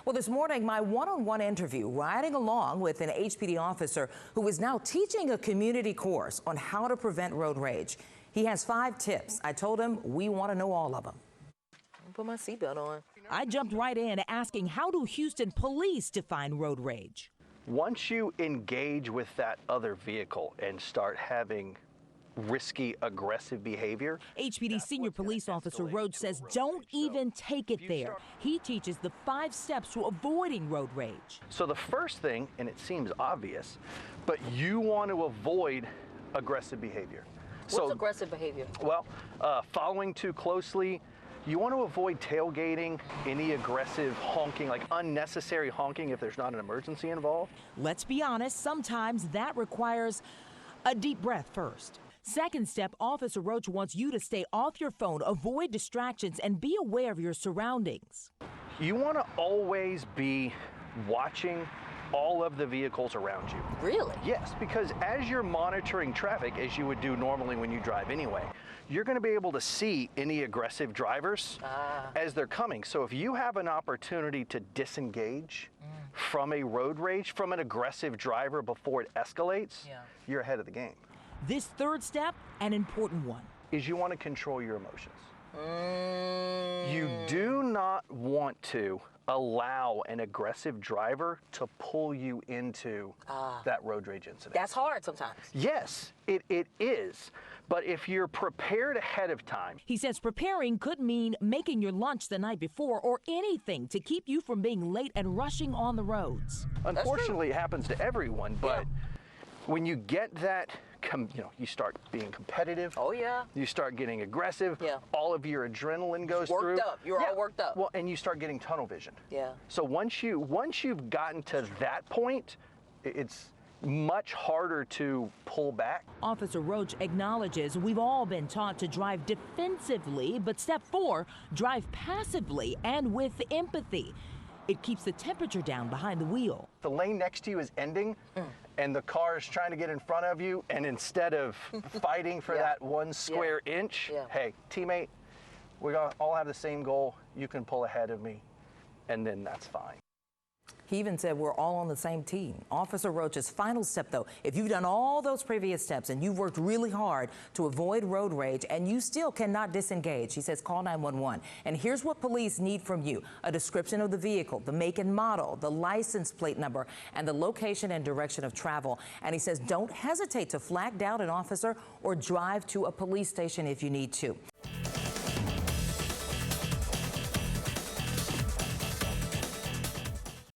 Well, this morning, my one-on-one interview riding along with an HPD officer who is now teaching a community course on how to prevent road rage. He has 5 tips. I told him we want to know all of them. Put my seatbelt on. I jumped right in asking, how do Houston police define road rage? Once you engage with that other vehicle and start having risky, aggressive behavior. HPD Senior Police Officer Roach says don't even take it there. He teaches the 5 steps to avoiding road rage. So the first thing, and it seems obvious, but you want to avoid aggressive behavior. What's aggressive behavior? Well, following too closely. You want to avoid tailgating, any aggressive honking, like unnecessary honking if there's not an emergency involved. Let's be honest, sometimes that requires a deep breath first. Second step, Officer Roach wants you to stay off your phone, avoid distractions, and be aware of your surroundings. You want to always be watching all of the vehicles around you. Really? Yes, because as you're monitoring traffic, as you would do normally when you drive anyway, you're going to be able to see any aggressive drivers as they're coming. So if you have an opportunity to disengage from a road rage, from an aggressive driver before it escalates, you're ahead of the game. This third step, an important one, is you want to control your emotions. You do not want to allow an aggressive driver to pull you into that road rage incident. That's hard sometimes. Yes, it is. But if you're prepared ahead of time. He says preparing could mean making your lunch the night before or anything to keep you from being late and rushing on the roads. Unfortunately, it happens to everyone, but when you get that, you start being competitive. Oh, yeah. You start getting aggressive. Yeah. All of your adrenaline goes through. Worked up. You're all worked up. Well, and you start getting tunnel vision. Yeah. So once you've gotten to that point, it's much harder to pull back. Officer Roach acknowledges we've all been taught to drive defensively, but step 4, drive passively and with empathy. It keeps the temperature down behind the wheel. The lane next to you is ending, and the car is trying to get in front of you, and instead of fighting for that 1 square inch, hey, teammate, we all have the same goal. You can pull ahead of me, and then that's fine. He even said we're all on the same team. Officer Roach's final step, though, if you've done all those previous steps and you've worked really hard to avoid road rage and you still cannot disengage, he says call 911. And here's what police need from you: a description of the vehicle, the make and model, the license plate number, and the location and direction of travel. And he says don't hesitate to flag down an officer or drive to a police station if you need to.